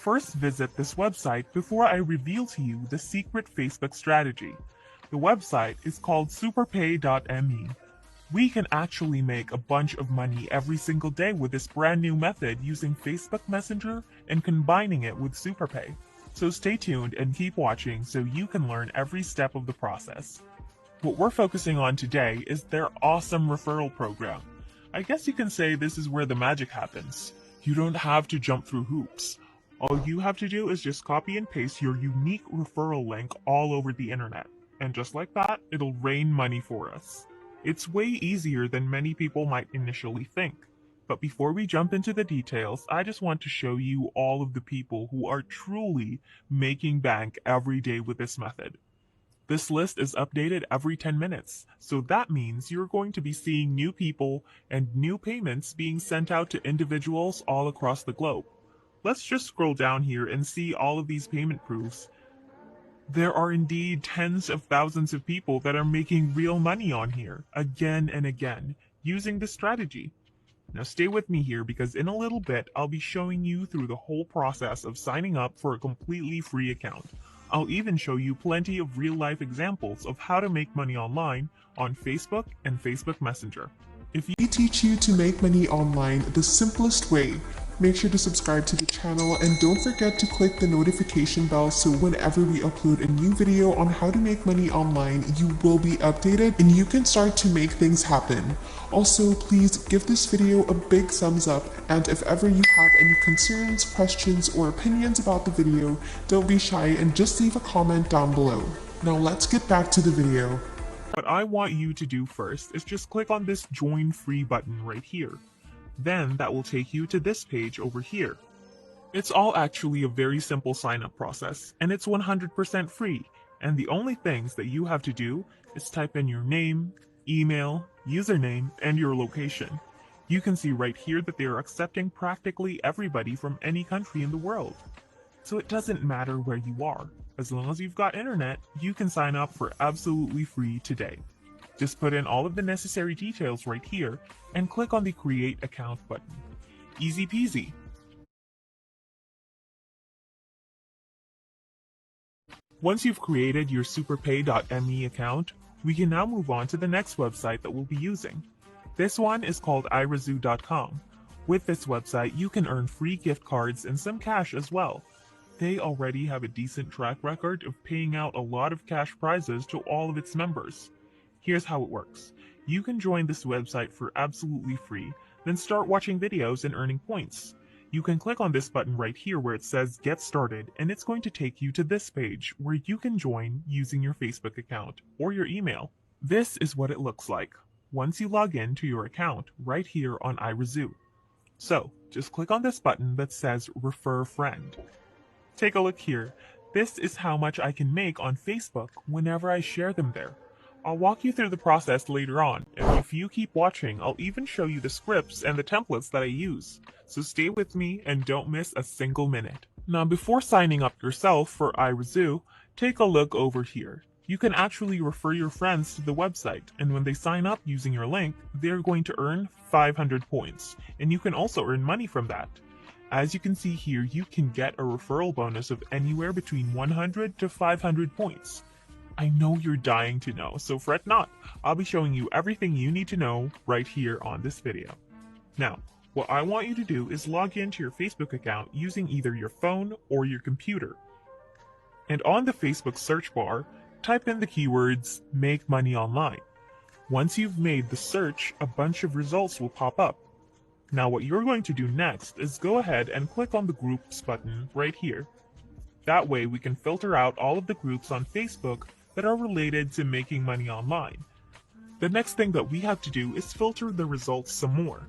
first visit this website before I reveal to you the secret Facebook strategy. The website is called superpay.me. We can actually make a bunch of money every single day with this brand new method using Facebook Messenger and combining it with SuperPay. So stay tuned and keep watching so you can learn every step of the process. What we're focusing on today is their awesome referral program. I guess you can say this is where the magic happens. You don't have to jump through hoops. All you have to do is just copy and paste your unique referral link all over the internet. And just like that, it'll rain money for us. It's way easier than many people might initially think. But before we jump into the details, I just want to show you all of the people who are truly making bank every day with this method. This list is updated every 10 minutes, so that means you're going to be seeing new people and new payments being sent out to individuals all across the globe. Let's just scroll down here and see all of these payment proofs. There are indeed tens of thousands of people that are making real money on here, again and again, using this strategy. Now stay with me here because in a little bit I'll be showing you through the whole process of signing up for a completely free account. I'll even show you plenty of real-life examples of how to make money online on Facebook and Facebook Messenger. If we teach you to make money online the simplest way, make sure to subscribe to the channel and don't forget to click the notification bell so whenever we upload a new video on how to make money online, you will be updated and you can start to make things happen. Also, please give this video a big thumbs up, and if ever you have any concerns, questions, or opinions about the video, don't be shy and just leave a comment down below. Now let's get back to the video. What I want you to do first is just click on this Join Free button right here. Then that will take you to this page over here. It's all actually a very simple sign-up process, and it's 100% free. And the only things that you have to do is type in your name, email, username, and your location. You can see right here that they are accepting practically everybody from any country in the world. So it doesn't matter where you are. As long as you've got internet, you can sign up for absolutely free today. Just put in all of the necessary details right here and click on the Create Account button. Easy peasy. Once you've created your superpay.me account, we can now move on to the next website that we'll be using. This one is called irazoo.com. With this website, you can earn free gift cards and some cash as well. They already have a decent track record of paying out a lot of cash prizes to all of its members. Here's how it works. You can join this website for absolutely free, then start watching videos and earning points. You can click on this button right here where it says Get Started, and it's going to take you to this page where you can join using your Facebook account or your email. This is what it looks like once you log in to your account right here on irazoo. So, just click on this button that says Refer Friend. Take a look here. This is how much I can make on Facebook whenever I share them there. I'll walk you through the process later on, and if you keep watching, I'll even show you the scripts and the templates that I use. So stay with me and don't miss a single minute. Now before signing up yourself for irazoo, take a look over here. You can actually refer your friends to the website, and when they sign up using your link, they're going to earn 500 points, and you can also earn money from that. As you can see here, you can get a referral bonus of anywhere between 100 to 500 points. I know you're dying to know, so fret not. I'll be showing you everything you need to know right here on this video. Now, what I want you to do is log into your Facebook account using either your phone or your computer. And on the Facebook search bar, type in the keywords "Make Money Online." Once you've made the search, a bunch of results will pop up. Now what you're going to do next is go ahead and click on the Groups button right here. That way we can filter out all of the groups on Facebook that are related to making money online. The next thing that we have to do is filter the results some more.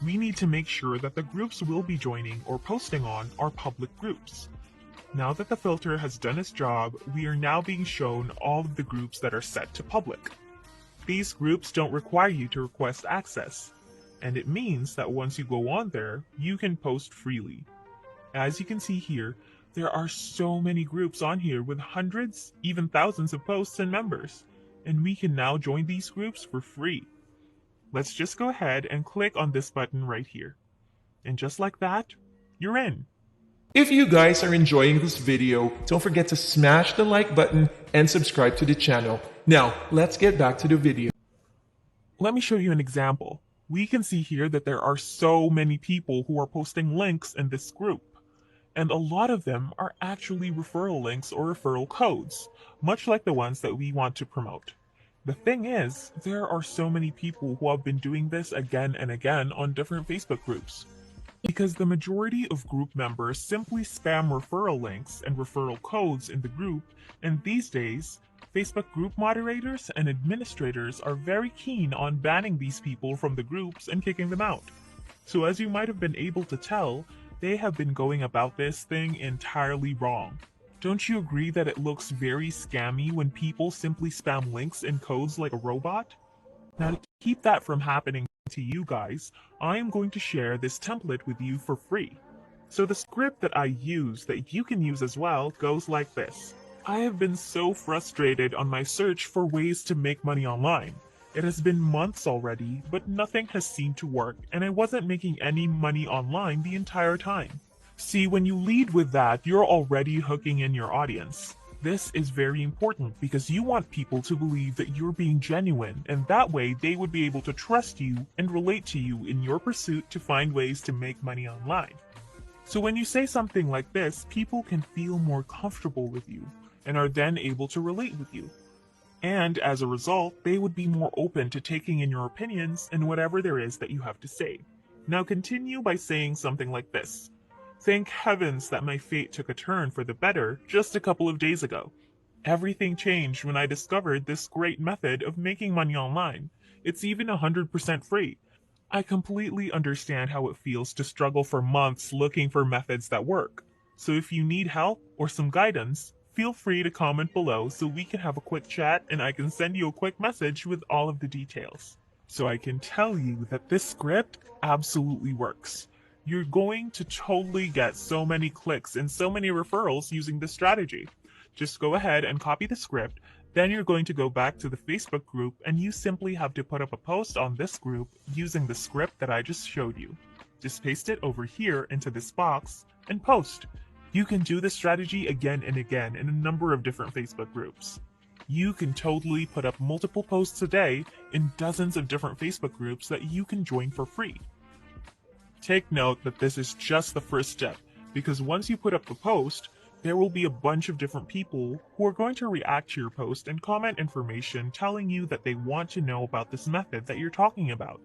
We need to make sure that the groups we'll be joining or posting on are public groups. Now that the filter has done its job, we are now being shown all of the groups that are set to public. These groups don't require you to request access, and it means that once you go on there, you can post freely. As you can see here, there are so many groups on here with hundreds, even thousands of posts and members, and we can now join these groups for free. Let's just go ahead and click on this button right here. And just like that, you're in. If you guys are enjoying this video, don't forget to smash the like button and subscribe to the channel. Now, let's get back to the video. Let me show you an example. We can see here that there are so many people who are posting links in this group. And a lot of them are actually referral links or referral codes, much like the ones that we want to promote. The thing is, there are so many people who have been doing this again and again on different Facebook groups. Because the majority of group members simply spam referral links and referral codes in the group, and these days, Facebook group moderators and administrators are very keen on banning these people from the groups and kicking them out. So as you might have been able to tell, they have been going about this thing entirely wrong. Don't you agree that it looks very scammy when people simply spam links and codes like a robot? Now to keep that from happening to you guys, I am going to share this template with you for free. So the script that I use that you can use as well goes like this. I have been so frustrated on my search for ways to make money online. It has been months already, but nothing has seemed to work, and I wasn't making any money online the entire time. See, when you lead with that, you're already hooking in your audience. This is very important because you want people to believe that you're being genuine, and that way they would be able to trust you and relate to you in your pursuit to find ways to make money online. So when you say something like this, people can feel more comfortable with you and are then able to relate with you. And as a result, they would be more open to taking in your opinions and whatever there is that you have to say. Now continue by saying something like this. Thank heavens that my fate took a turn for the better just a couple of days ago. Everything changed when I discovered this great method of making money online. It's even 100% free. I completely understand how it feels to struggle for months looking for methods that work. So if you need help or some guidance, feel free to comment below so we can have a quick chat and I can send you a quick message with all of the details. So I can tell you that this script absolutely works. You're going to totally get so many clicks and so many referrals using this strategy. Just go ahead and copy the script, then you're going to go back to the Facebook group and you simply have to put up a post on this group using the script that I just showed you. Just paste it over here into this box and post. You can do this strategy again and again in a number of different Facebook groups. You can totally put up multiple posts a day in dozens of different Facebook groups that you can join for free. Take note that this is just the first step, because once you put up the post, there will be a bunch of different people who are going to react to your post and comment information telling you that they want to know about this method that you're talking about.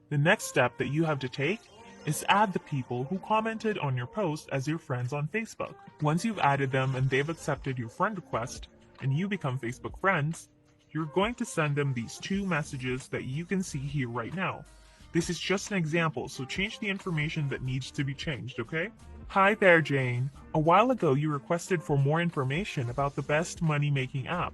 The next step that you have to take is add the people who commented on your post as your friends on Facebook. Once you've added them and they've accepted your friend request, and you become Facebook friends, you're going to send them these two messages that you can see here right now. This is just an example, so change the information that needs to be changed, okay? Hi there, Jane. A while ago you requested for more information about the best money-making app.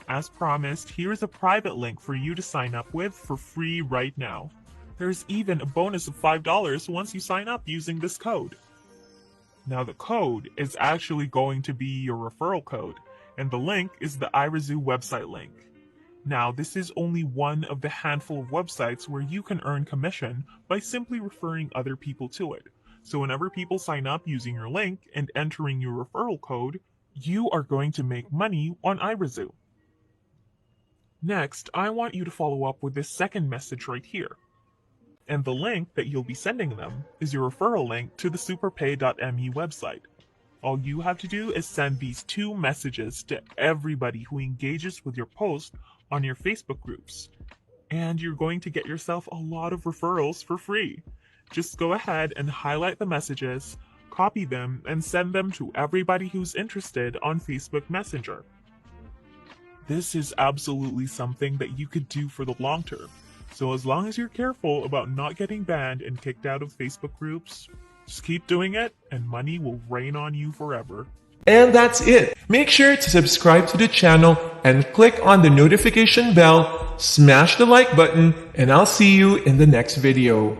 As promised, here is a private link for you to sign up with for free right now. There's even a bonus of $5 once you sign up using this code. Now the code is actually going to be your referral code, and the link is the iRazoo website link. Now this is only one of the handful of websites where you can earn commission by simply referring other people to it. So whenever people sign up using your link and entering your referral code, you are going to make money on iRazoo. Next, I want you to follow up with this second message right here. And the link that you'll be sending them is your referral link to the superpay.me website. All you have to do is send these two messages to everybody who engages with your post on your Facebook groups. And you're going to get yourself a lot of referrals for free. Just go ahead and highlight the messages, copy them, and send them to everybody who's interested on Facebook Messenger. This is absolutely something that you could do for the long term. So as long as you're careful about not getting banned and kicked out of Facebook groups, just keep doing it and money will rain on you forever. And that's it. Make sure to subscribe to the channel and click on the notification bell, smash the like button, and I'll see you in the next video.